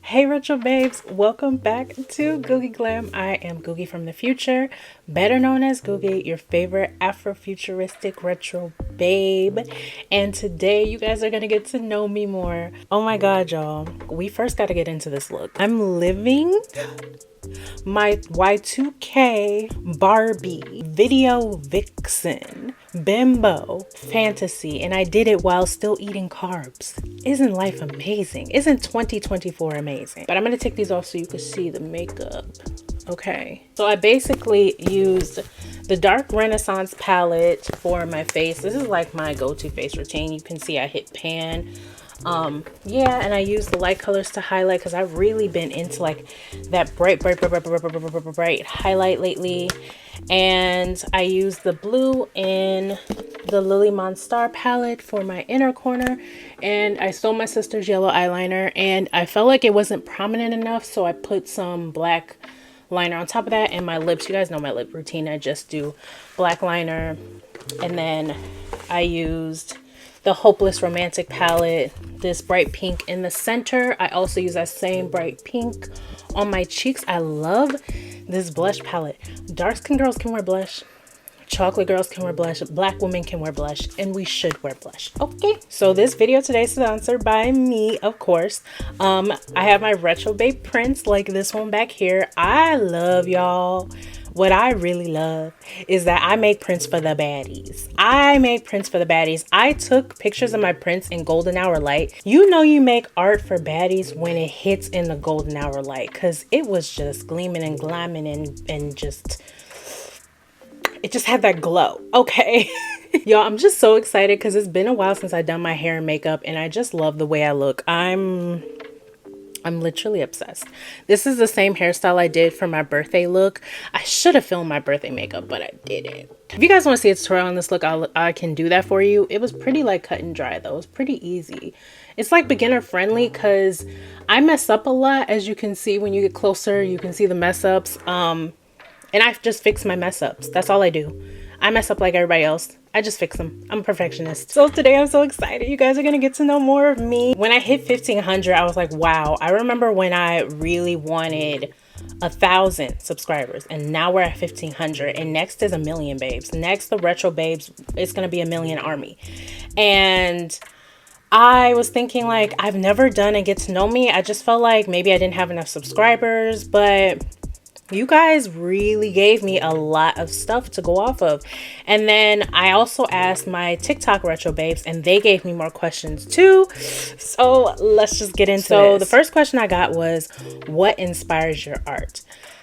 Hey retro babes, welcome back to GOOGii Glam. I am GOOGii from the future, better known as GOOGii, your favorite Afrofuturistic retro babe. And today you guys are gonna get to know me more. Oh my god, y'all. We first gotta get into this look. I'm living my Y2K Barbie video vixen bimbo fantasy, and I did it while still eating carbs. Isn't life amazing? Isn't 2024 amazing? But I'm gonna take these off so you can see the makeup. Okay, so I basically used the dark Renaissance palette for my face. This is like my go-to face routine. You can see I hit pan. Yeah, and I use the light colors to highlight because I've really been into like that bright highlight lately. And I use the blue in the Lily Munstar palette for my inner corner, and I stole my sister's yellow eyeliner and I felt like it wasn't prominent enough, so I put some black liner on top of that. And my lips, you guys know my lip routine, I just do black liner. And then I used the Hopeless Romantic palette, this bright pink in the center. I also use that same bright pink on my cheeks. I love this blush palette. Dark skin girls can wear blush, chocolate girls can wear blush, black women can wear blush, and we should wear blush. Okay, so this video today is sponsored by me, of course. I have my retro babe prints like this one back here. I love y'all. What I really love is that I make prints for the baddies. I took pictures of my prints in golden hour light. You know you make art for baddies when it hits in the golden hour light, because it was just gleaming and glamming and just, it just had that glow. Okay. Y'all, I'm just so excited because it's been a while since I've done my hair and makeup, and I just love the way I look. I'm literally obsessed. This is the same hairstyle I did for my birthday look. I should have filmed my birthday makeup, but I didn't. If you guys want to see a tutorial on this look, I can do that for you. It was pretty like cut and dry though. It was pretty easy. It's like beginner friendly because I mess up a lot. As you can see, when you get closer, you can see the mess ups. And I just fix my mess ups. That's all I do. I mess up like everybody else. I just fix them. I'm a perfectionist. So today I'm so excited. You guys are gonna get to know more of me. When I hit 1,500, I was like, wow. I remember when I really wanted 1,000 subscribers, and now we're at 1,500, and next is 1,000,000 babes. Next, the retro babes, it's gonna be 1,000,000 army. And I was thinking like, I've never done a get to know me. I just felt like maybe I didn't have enough subscribers, but you guys really gave me a lot of stuff to go off of. And then I also asked my TikTok retro babes, and they gave me more questions too. So let's just get into this. So the first question I got was, what inspires your art?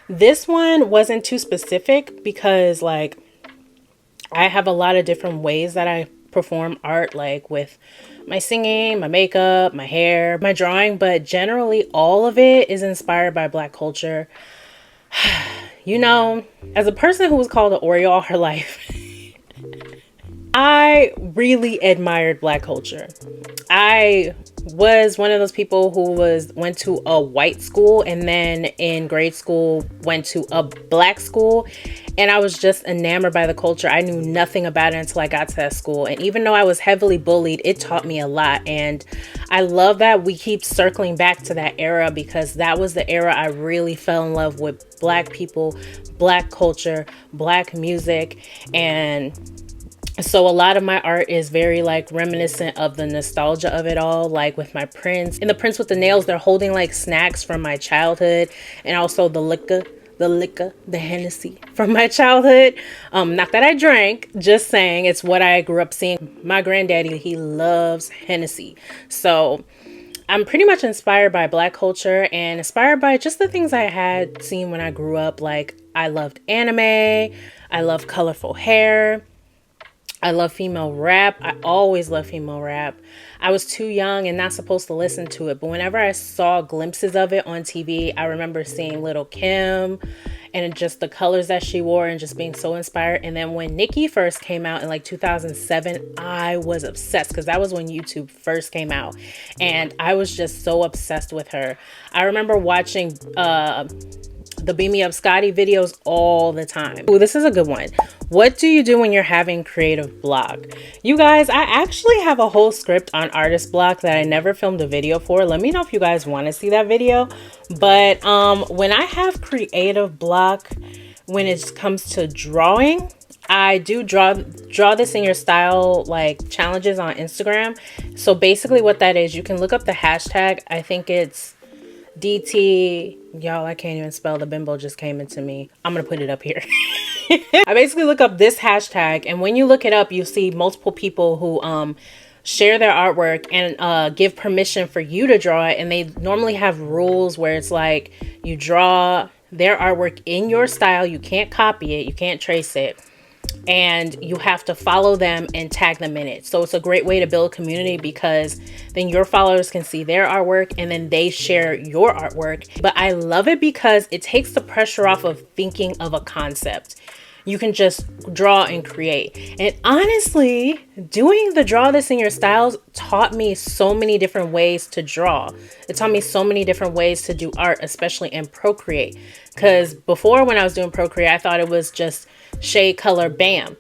This one wasn't too specific because like I have a lot of different ways that I perform art, like with my singing, my makeup, my hair, my drawing, but generally all of it is inspired by Black culture. You know, as a person who was called an Oreo all her life, I really admired Black culture. I was one of those people who went to a white school and then in grade school went to a Black school, and I was just enamored by the culture. I knew nothing about it until I got to that school, and even though I was heavily bullied, it taught me a lot. And I love that we keep circling back to that era because that was the era I really fell in love with Black people, Black culture, Black music. And so a lot of my art is very like reminiscent of the nostalgia of it all, like with my prints. And the prints with the nails, they're holding like snacks from my childhood, and also the Hennessy from my childhood. Not that I drank, just saying it's what I grew up seeing. My granddaddy, he loves Hennessy. So I'm pretty much inspired by Black culture and inspired by just the things I had seen when I grew up. Like I loved anime, I love colorful hair, I love female rap. I always love female rap. I was too young and not supposed to listen to it, but whenever I saw glimpses of it on TV, I remember seeing Little Kim and just the colors that she wore and just being so inspired. And then when Nicki first came out in like 2007, I was obsessed because that was when YouTube first came out, and I was just so obsessed with her. I remember watching the Beam Me Up Scotty videos all the time. Oh, this is a good one. What do you do when you're having creative block? You guys, I actually have a whole script on artist block that I never filmed a video for. Let me know if you guys want to see that video. But when I have creative block, when it comes to drawing, I do draw this in your style like challenges on Instagram. So basically what that is, you can look up the hashtag. I think it's DT. Y'all, I can't even spell. The bimbo just came into me. I'm gonna put it up here. I basically look up this hashtag, and when you look it up, you see multiple people who share their artwork and give permission for you to draw it. And they normally have rules where it's like you draw their artwork in your style. You can't copy it. You can't trace it. And you have to follow them and tag them in it. So it's a great way to build community, because then your followers can see their artwork and then they share your artwork. But I love it because it takes the pressure off of thinking of a concept. You can just draw and create. And honestly, doing the draw this in your styles taught me so many different ways to draw. It taught me so many different ways to do art, especially in Procreate. Because before, when I was doing Procreate, I thought it was just shade, color, bam.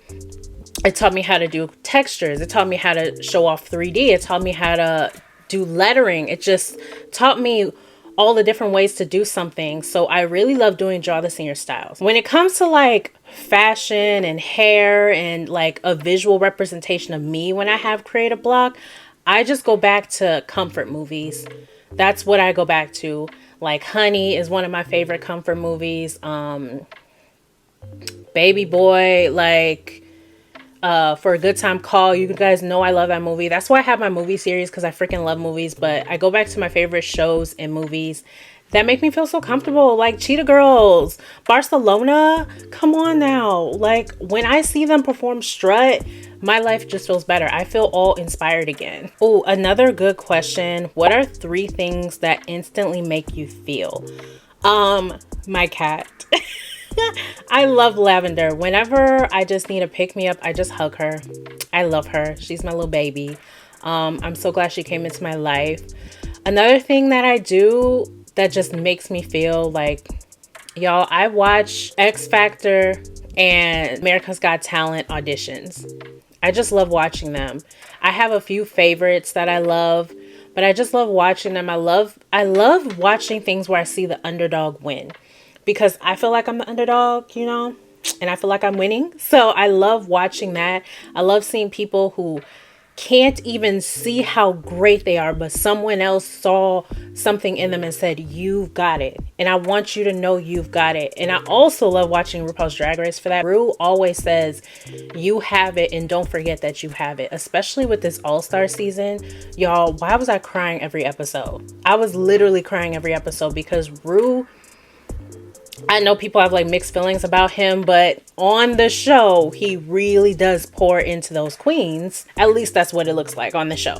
It taught me how to do textures. It taught me how to show off 3D. It taught me how to do lettering. It just taught me all the different ways to do something. So I really love doing draw this in your styles. When it comes to like fashion and hair and like a visual representation of me when I have creative block, I just go back to comfort movies. That's what I go back to. Like Honey is one of my favorite comfort movies. Baby Boy, like For a Good Time Call. You guys know I love that movie. That's why I have my movie series, because I freaking love movies. But I go back to my favorite shows and movies that make me feel so comfortable, like Cheetah Girls, Barcelona. Come on now. Like when I see them perform Strut, my life just feels better. I feel all inspired again. Oh, another good question. What are 3 things that instantly make you feel? My cat. I love Lavender. Whenever I just need a pick me up, I just hug her. I love her. She's my little baby. I'm so glad she came into my life. Another thing that I do that just makes me feel like, y'all, I watch X Factor and America's Got Talent auditions. I just love watching them. I have a few favorites that I love, but I just love watching them. I love watching things where I see the underdog win, because I feel like I'm the underdog, you know, and I feel like I'm winning. So I love watching that. I love seeing people who can't even see how great they are, but someone else saw something in them and said, you've got it. And I want you to know you've got it. And I also love watching RuPaul's Drag Race for that. Ru always says, you have it, and don't forget that you have it. Especially with this All-Star season. Y'all, why was I crying every episode? I was literally crying every episode because Ru, I know people have like mixed feelings about him, but on the show, he really does pour into those queens. At least that's what it looks like on the show.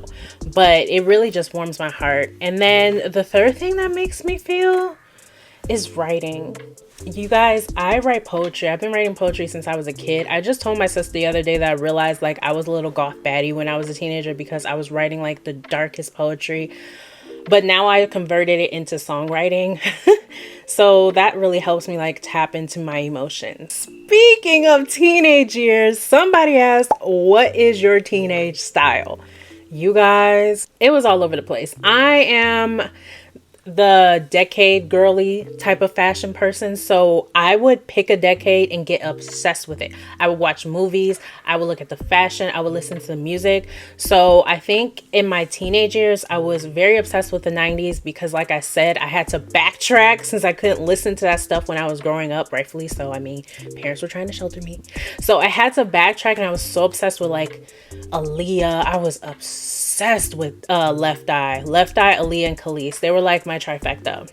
But it really just warms my heart. And then the third thing that makes me feel is writing. You guys, I write poetry. I've been writing poetry since I was a kid. I just told my sister the other day that I realized like I was a little goth baddie when I was a teenager, because I was writing like the darkest poetry. But now I converted it into songwriting. So that really helps me like tap into my emotions. Speaking of teenage years, somebody asked, what is your teenage style? You guys, it was all over the place. I am the decade girly type of fashion person. So I would pick a decade and get obsessed with it. I would watch movies. I would look at the fashion. I would listen to the music. So I think in my teenage years, I was very obsessed with the 90s because, like I said, I had to backtrack since I couldn't listen to that stuff when I was growing up, rightfully so. I mean, parents were trying to shelter me. So I had to backtrack, and I was so obsessed with like Aaliyah. I was obsessed with Left Eye, Aaliyah, and ColEyes. They were like my trifecta.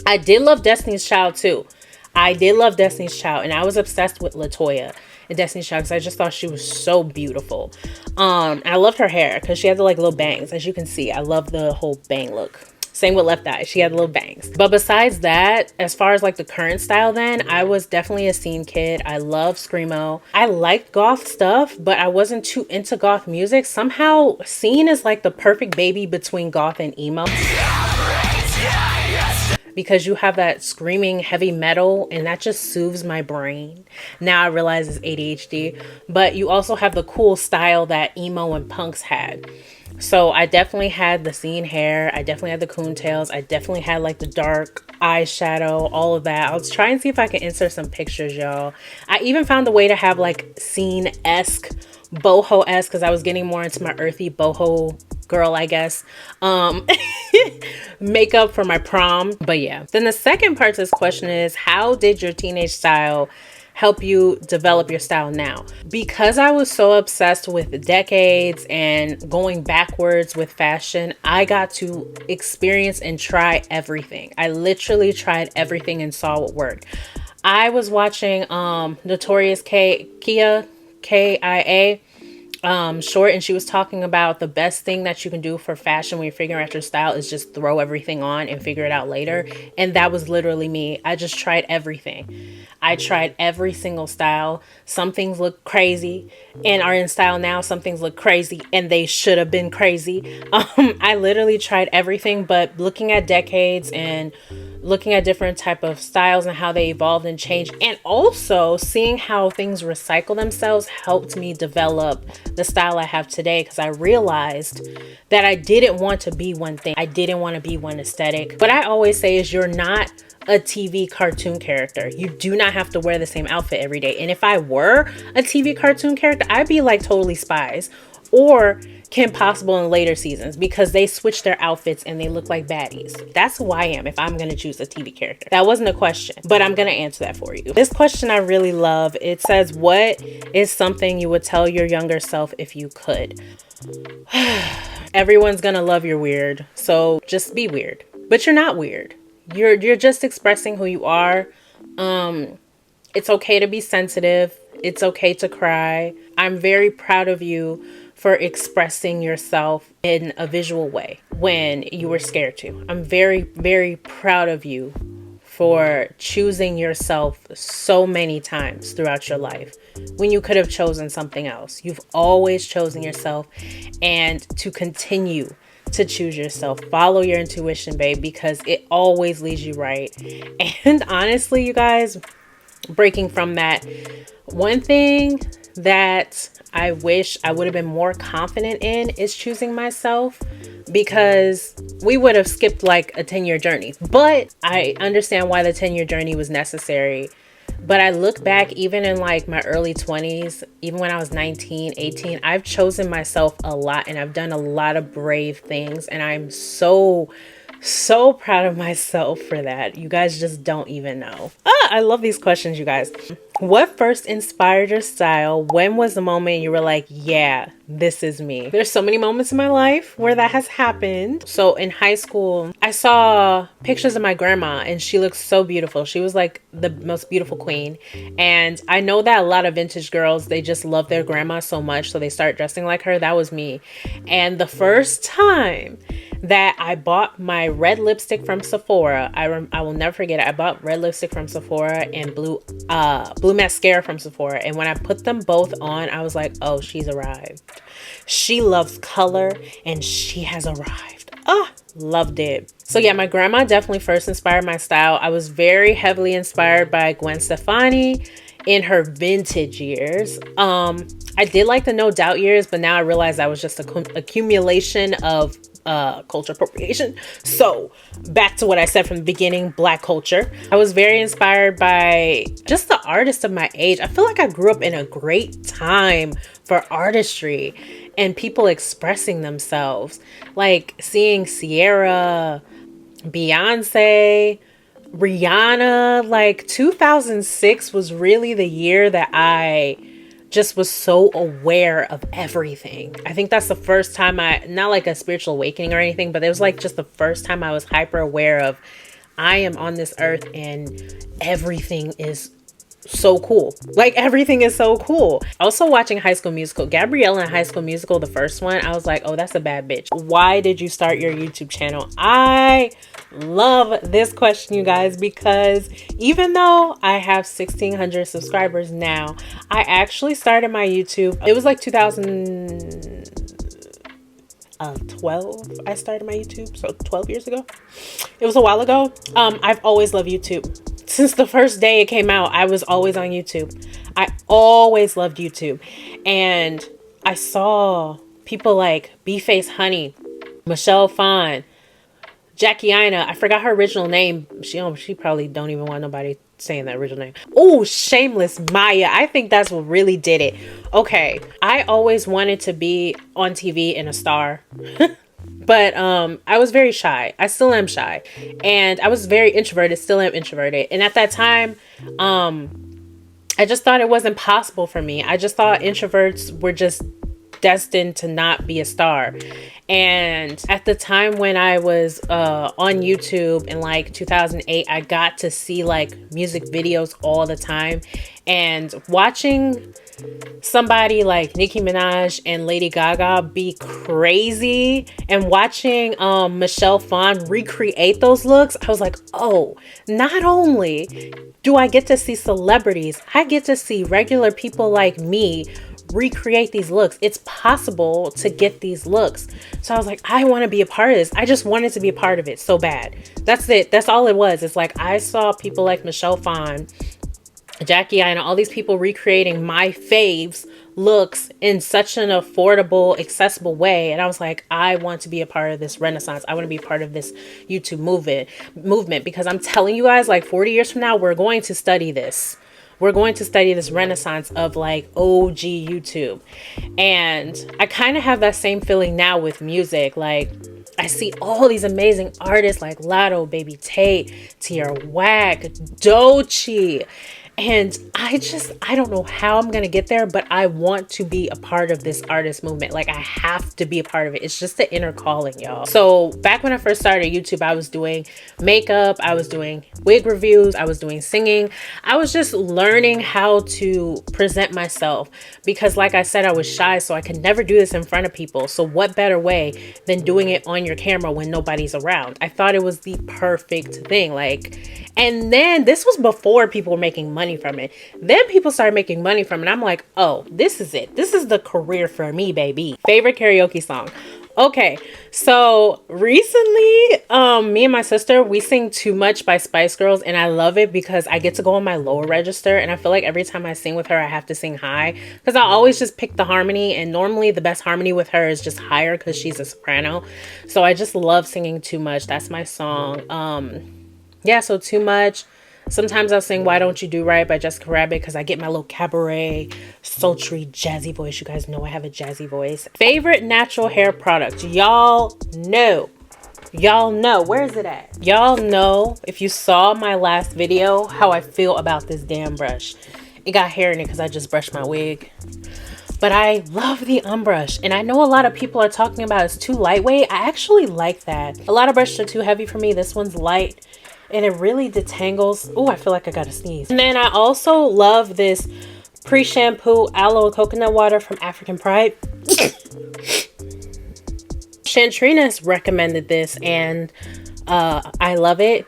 I did love Destiny's Child too. I did love Destiny's Child, and I was obsessed with LaToya and Destiny's Child because I just thought she was so beautiful. I loved her hair because she had the like little bangs. As you can see, I love the whole bang look. Same with Left Eye. She had little bangs. But besides that, as far as like the current style then, I was definitely a scene kid. I love screamo. I liked goth stuff, but I wasn't too into goth music. Somehow, scene is like the perfect baby between goth and emo. because you have that screaming heavy metal and that just soothes my brain. Now I realize it's ADHD, but you also have the cool style that emo and punks had. So I definitely had the scene hair. I definitely had the coon tails. I definitely had like the dark eyeshadow, all of that. I was trying to see if I can insert some pictures, y'all. I even found a way to have like scene-esque, boho-esque, because I was getting more into my earthy boho girl, I guess, makeup for my prom. But yeah, then the second part to this question is, how did your teenage style help you develop your style now? Because I was so obsessed with decades and going backwards with fashion, I got to experience and try everything. I literally tried everything and saw what worked. I was watching Notorious Kia KIA short, and she was talking about the best thing that you can do for fashion when you're figuring out your style is just throw everything on and figure it out later. And that was literally me. I just tried everything. I tried every single style. Some things look crazy and are in style now. Some things look crazy and they should have been crazy. I literally tried everything, but looking at decades and looking at different type of styles and how they evolved and changed, and also seeing how things recycle themselves, helped me develop the style I have today, because I realized that I didn't want to be one thing. I didn't want to be one aesthetic. What I always say is, you're not a TV cartoon character. You do not have to wear the same outfit every day. And if I were a TV cartoon character, I'd be like Totally Spies or Kim Possible in later seasons, because they switch their outfits and they look like baddies. That's who I am if I'm going to choose a TV character. That wasn't a question, but I'm going to answer that for you. This question I really love. It says, what is something you would tell your younger self if you could? Everyone's going to love your weird, so just be weird. But you're not weird. You're just expressing who you are. It's okay to be sensitive. It's okay to cry. I'm very proud of you for expressing yourself in a visual way when you were scared to. I'm very, very proud of you for choosing yourself so many times throughout your life when you could have chosen something else. You've always chosen yourself, and to continue to choose yourself. Follow your intuition, babe, because it always leads you right. And honestly, you guys, breaking from that, one thing that I wish I would have been more confident in is choosing myself, because we would have skipped like a 10-year journey. But I understand why the 10-year journey was necessary. But I look back, even in like my early 20s, even when I was 19, 18, I've chosen myself a lot and I've done a lot of brave things. And I'm so proud of myself for that. You guys just don't even know. I love these questions, you guys. What first inspired your style? When was the moment you were like, yeah, this is me? There's so many moments in my life where that has happened. So in high school, I saw pictures of my grandma and she looks so beautiful. She was like the most beautiful queen. And I know that a lot of vintage girls, they just love their grandma so much, so they start dressing like her. That was me. And the first time that I bought my red lipstick from Sephora, I will never forget it. I bought red lipstick from Sephora and blue mascara from Sephora, and when I put them both on, I was like, oh, she's arrived. She loves color and she has arrived. Loved it. So yeah, my grandma definitely first inspired my style. I was very heavily inspired by Gwen Stefani in her vintage years. I did like the No Doubt years, but now I realize that was just a accumulation of culture appropriation. So back to what I said from the beginning, Black culture. I was very inspired by just the artists of my age. I feel like I grew up in a great time for artistry and people expressing themselves, like seeing Sierra, Beyonce, Rihanna. Like 2006 was really the year that I just was so aware of everything. I think that's the first time not like a spiritual awakening or anything, but it was like just the first time I was hyper aware of, I am on this earth and everything is so cool. Like everything is so cool. Also watching High School Musical, Gabrielle in High School Musical, the first one, I was like, oh, that's a bad bitch. Why did you start your YouTube channel? I love this question, you guys, because even though I have 1,600 subscribers now, I actually started my YouTube. It was like 12 I started my YouTube, so 12 years ago. It was a while ago. I've always loved YouTube. Since the first day it came out, I was always on YouTube. I always loved YouTube. And I saw people like B-Face Honey, Michelle Phan, Jackie Aina. I forgot her original name. She probably don't even want nobody saying that original name. Oh, Shameless Maya. I think that's what really did it. Okay, I always wanted to be on TV and a star. But I was very shy. I still am shy. And I was very introverted, still am introverted. And at that time, I just thought it wasn't possible for me. I just thought introverts were just destined to not be a star. And at the time when I was on YouTube in like 2008, I got to see like music videos all the time. And watching somebody like Nicki Minaj and Lady Gaga be crazy, and watching Michelle Phan recreate those looks, I was like, oh, not only do I get to see celebrities, I get to see regular people like me recreate these looks. It's possible to get these looks. So I was like, I want to be a part of this. I just wanted to be a part of it so bad. That's it. That's all it was. It's like I saw people like Michelle Phan, Jackie Aina, all these people recreating my faves looks in such an affordable, accessible way. And I was like, I want to be a part of this renaissance. I want to be a part of this YouTube movement, because I'm telling you guys, like 40 years from now, we're going to study this. We're going to study this renaissance of like OG YouTube. And I kind of have that same feeling now with music. Like I see all these amazing artists like Lotto, Baby Tate, Tierra Whack, Doechii. And I don't know how I'm going to get there, but I want to be a part of this artist movement. Like I have to be a part of it. It's just the inner calling, y'all. So back when I first started YouTube, I was doing makeup, I was doing wig reviews, I was doing singing. I was just learning how to present myself, because like I said, I was shy, so I could never do this in front of people. So what better way than doing it on your camera when nobody's around? I thought it was the perfect thing. And then this was before people were making money from it. Then people started making money from it. I'm like, oh, this is it. This is the career for me, baby. Favorite karaoke song. Okay, so recently, me and my sister, we sing Too Much by Spice Girls, and I love it because I get to go on my lower register, and I feel like every time I sing with her, I have to sing high, because I always just pick the harmony, and normally the best harmony with her is just higher because she's a soprano. So I just love singing Too Much. That's my song. Yeah, so Too Much. Sometimes I'll sing Why Don't You Do Right by Jessica Rabbit, because I get my little cabaret, sultry, jazzy voice. You guys know I have a jazzy voice. Favorite natural hair product. Y'all know. Where is it at? Y'all know, if you saw my last video, how I feel about this damn brush. It got hair in it because I just brushed my wig. But I love the Unbrush, and I know a lot of people are talking about it's too lightweight. I actually like that. A lot of brushes are too heavy for me. This one's light, and it really detangles. Oh, I feel like I gotta sneeze. And then I also love this pre-shampoo aloe coconut water from African Pride. Shantrina's recommended this, and I love it.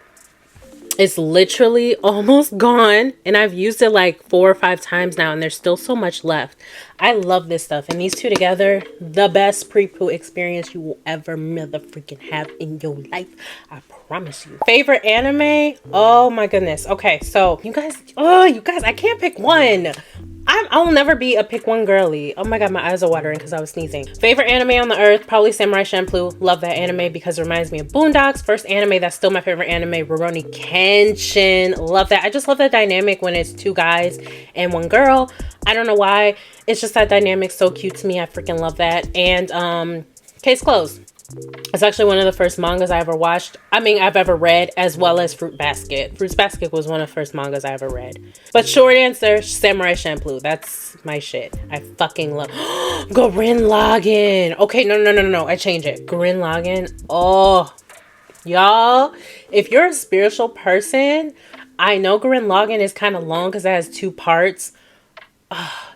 It's literally almost gone, and I've used it like 4 or 5 times now, and there's still so much left. I love this stuff, and these two together, the best pre-poo experience you will ever motherfucking have in your life. I promise you. Favorite anime? Oh my goodness. Okay, so you guys, I can't pick one. I'll never be a pick one girly. Oh my god, my eyes are watering because I was sneezing. Favorite anime on the earth? Probably Samurai Champloo. Love that anime because it reminds me of Boondocks. First anime that's still my favorite anime, Rurouni Kenshin. Love that. I just love that dynamic when it's 2 guys and 1 girl. I don't know why. It's just that dynamic so cute to me. I freaking love that. And Case Closed. It's actually one of the first mangas I ever watched. I've ever read, as well as Fruit Basket. Fruit Basket was one of the first mangas I ever read. But short answer, Samurai Champloo. That's my shit. I fucking love Gurren Lagann. Okay, no. I change it. Gurren Lagann. Oh, y'all. If you're a spiritual person, I know Gurren Lagann is kind of long because it has 2 parts.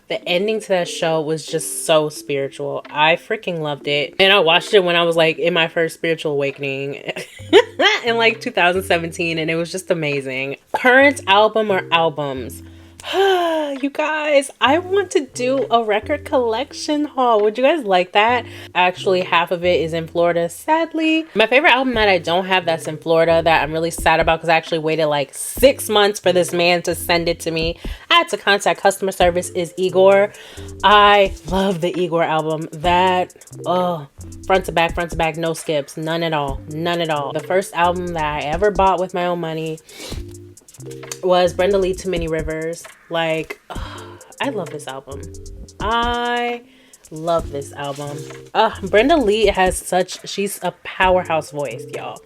The ending to that show was just so spiritual. I freaking loved it. And I watched it when I was like in my first spiritual awakening in like 2017, and it was just amazing. Current album or albums? You guys, I want to do a record collection haul. Would you guys like that? Actually, half of it is in Florida, sadly. My favorite album that I don't have that's in Florida that I'm really sad about, because I actually waited like 6 months for this man to send it to me. I had to contact customer service, is Igor. I love the Igor album. That, front to back, no skips, none at all. The first album that I ever bought with my own money was Brenda Lee, Too Many Rivers. Like, I love this album. I love this album. Brenda Lee she's a powerhouse voice, y'all.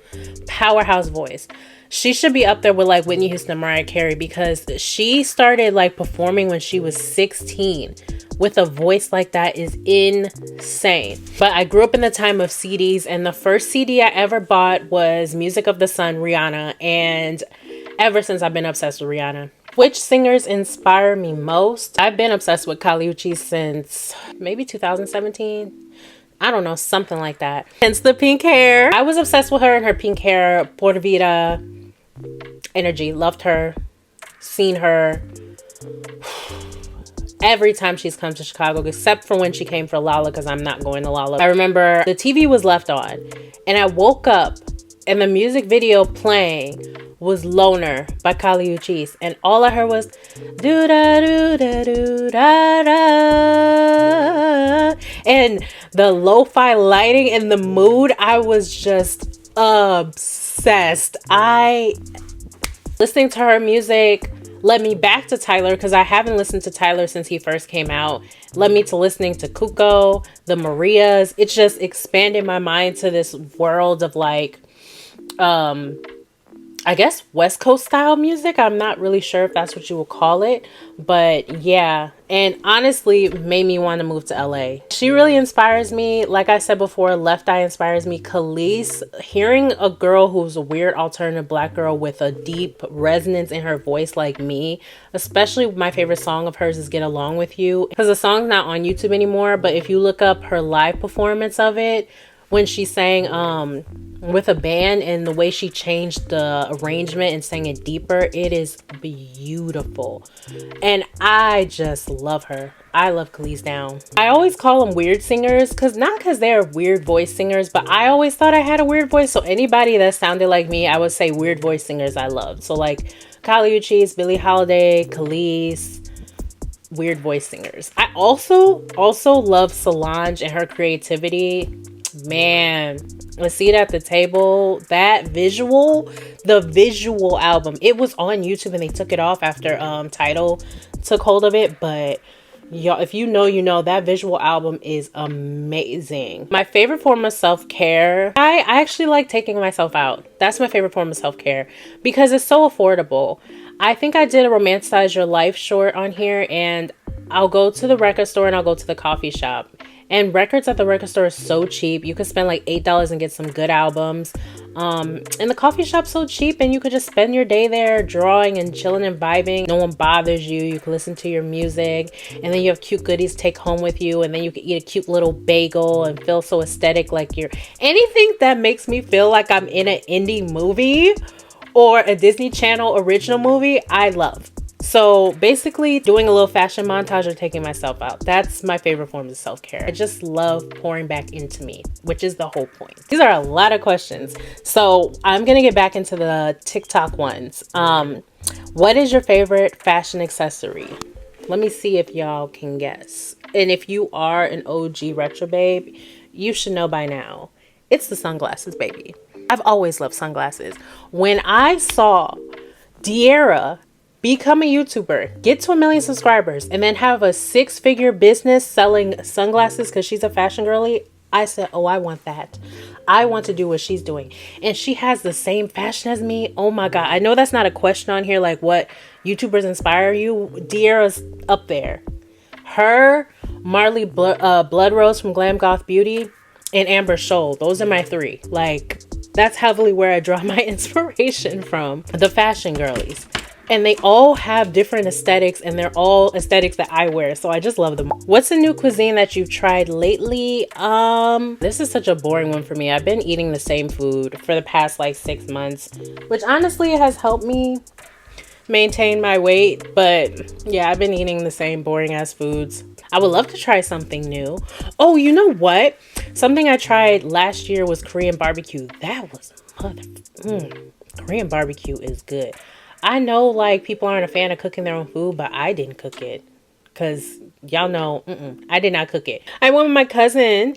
Powerhouse voice. She should be up there with like Whitney Houston, Mariah Carey, because she started like performing when she was 16. With a voice like that is insane. But I grew up in the time of CDs, and the first CD I ever bought was Music of the Sun, Rihanna, and ever since I've been obsessed with Rihanna. Which singers inspire me most? I've been obsessed with ColEyes since maybe 2017. I don't know, something like that. Hence the pink hair. I was obsessed with her and her pink hair, Porta Vida energy. Loved her, seen her every time she's come to Chicago, except for when she came for Lala, because I'm not going to Lala. I remember the TV was left on, and I woke up and the music video playing was Loner by ColEyes, and all I heard was do da do da do da da, and the lo-fi lighting and the mood. I was just obsessed. Listening to her music led me back to Tyler, because I haven't listened to Tyler since he first came out. Led me to listening to Cuco, the Marias. It just expanded my mind to this world of like, I guess West Coast style music. I'm not really sure if that's what you would call it, but yeah. And honestly, made me want to move to LA. She really inspires me. Like I said before, Left Eye inspires me. ColEyes, hearing a girl who's a weird alternative black girl with a deep resonance in her voice like me, especially my favorite song of hers is Get Along With You, because the song's not on YouTube anymore, but if you look up her live performance of it, when she sang with a band, and the way she changed the arrangement and sang it deeper, it is beautiful. And I just love her. I love ColEyes down. I always call them weird singers, not because they're weird voice singers, but I always thought I had a weird voice. So anybody that sounded like me, I would say weird voice singers I loved. So like ColEyes, Billie Holiday, ColEyes, weird voice singers. I also love Solange and her creativity. Man, A Seat at the Table, that visual, the visual album, it was on YouTube and they took it off after Tidal took hold of it, but y'all, if you know, you know, that visual album is amazing. My favorite form of self-care, I actually like taking myself out. That's my favorite form of self-care because it's so affordable. I think I did a Romanticize Your Life short on here, and I'll go to the record store and I'll go to the coffee shop. And records at the record store is so cheap. You could spend like $8 and get some good albums. And the coffee shop's so cheap, and you could just spend your day there drawing and chilling and vibing. No one bothers you. You can listen to your music, and then you have cute goodies to take home with you, and then you can eat a cute little bagel and feel so aesthetic, like you're anything that makes me feel like I'm in an indie movie or a Disney Channel original movie, I love. So basically doing a little fashion montage or taking myself out. That's my favorite form of self-care. I just love pouring back into me, which is the whole point. These are a lot of questions. So I'm going to get back into the TikTok ones. What is your favorite fashion accessory? Let me see if y'all can guess. And if you are an OG retro babe, you should know by now. It's the sunglasses, baby. I've always loved sunglasses. When I saw De'Ara become a YouTuber, get to 1 million subscribers, and then have a 6-figure business selling sunglasses because she's a fashion girly, I said, oh, I want that. I want to do what she's doing. And she has the same fashion as me. Oh my God. I know that's not a question on here, like what YouTubers inspire you. De'Ara's up there. Her, Marley Blood Rose from Glam Goth Beauty, and Amber Shoal. Those are my 3. Like, that's heavily where I draw my inspiration from. The fashion girlies. And they all have different aesthetics, and they're all aesthetics that I wear. So I just love them. What's a new cuisine that you've tried lately? This is such a boring one for me. I've been eating the same food for the past like 6 months, which honestly has helped me maintain my weight. But yeah, I've been eating the same boring ass foods. I would love to try something new. Oh, you know what? Something I tried last year was Korean barbecue. That was Korean barbecue is good. I know like people aren't a fan of cooking their own food, but I didn't cook it. Because y'all know, I did not cook it. I went with my cousin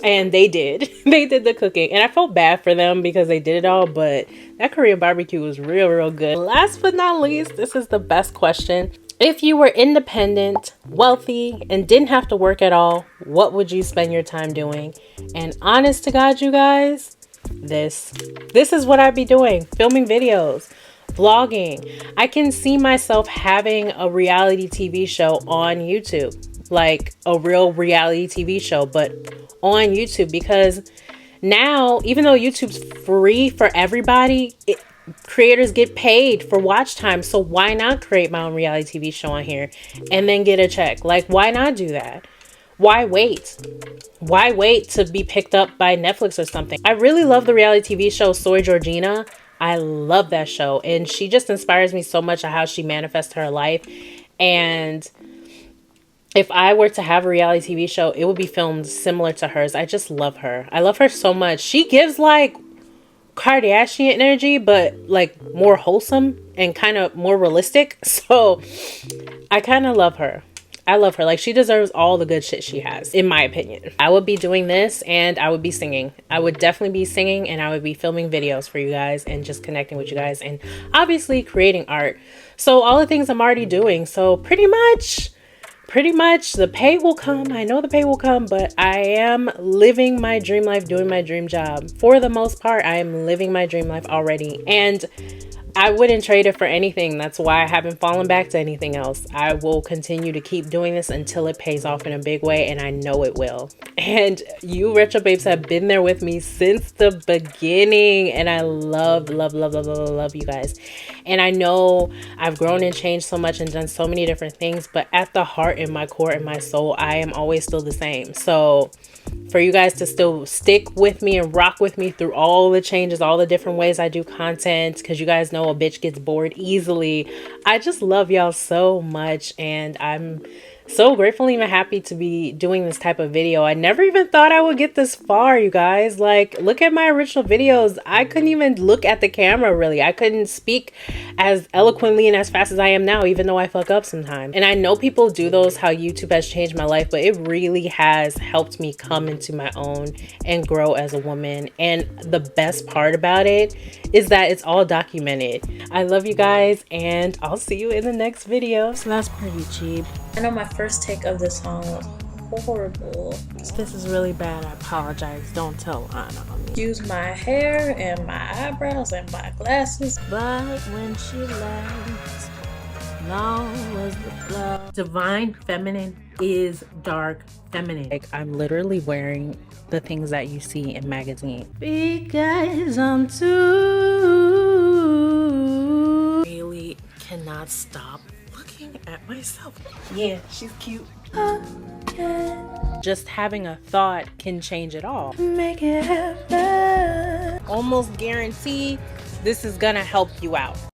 and they did. They did the cooking. And I felt bad for them because they did it all. But that Korean barbecue was real good. Last but not least, this is the best question. If you were independent, wealthy, and didn't have to work at all, what would you spend your time doing? And honest to God, you guys, this is what I'd be doing. Filming videos, vlogging. I can see myself having a reality TV show on YouTube, like a real reality TV show, but on YouTube, because now, even though YouTube's free for everybody, creators get paid for watch time. So why not create my own reality TV show on here and then get a check? Like, why not do that? Why wait? Why wait to be picked up by Netflix or something? I really love the reality TV show Soy Georgina. I love that show. And she just inspires me so much of how she manifests her life. And if I were to have a reality TV show, it would be filmed similar to hers. I just love her. I love her so much. She gives like Kardashian energy, but like more wholesome and kind of more realistic. So I kind of love her. I love her. Like, she deserves all the good shit she has, in my opinion. I would be doing this and I would be singing. I would definitely be singing and I would be filming videos for you guys and just connecting with you guys and obviously creating art. So all the things I'm already doing. So pretty much the pay will come. I know the pay will come, but I am living my dream life, doing my dream job. For the most part, I am living my dream life already. And I wouldn't trade it for anything. That's why I haven't fallen back to anything else. I will continue to keep doing this until it pays off in a big way, and I know it will. And you retro babes have been there with me since the beginning, and I love you guys. And I know I've grown and changed so much and done so many different things, but at the heart, in my core, in my soul, I am always still the same. So for you guys to still stick with me and rock with me through all the changes, all the different ways I do content, because you guys know a bitch gets bored easily. I just love y'all so much, and I'm so grateful and even happy to be doing this type of video. I never even thought I would get this far, you guys. Like, look at my original videos. I couldn't even look at the camera, really. I couldn't speak as eloquently and as fast as I am now, even though I fuck up sometimes. And I know people do those, how YouTube has changed my life, but it really has helped me come into my own and grow as a woman. And the best part about it is that it's all documented. I love you guys, and I'll see you in the next video. So that's pretty cheap. I know my first take of this song was horrible. This is really bad. I apologize. Don't tell Anna on me. Use my hair and my eyebrows and my glasses. But when she left, long was the flow. Divine feminine is dark feminine. Like, I'm literally wearing the things that you see in magazines. Because I'm too really cannot stop looking at myself. Yeah, she's cute. Just having a thought can change it all. Make it happen. Almost guarantee this is gonna help you out.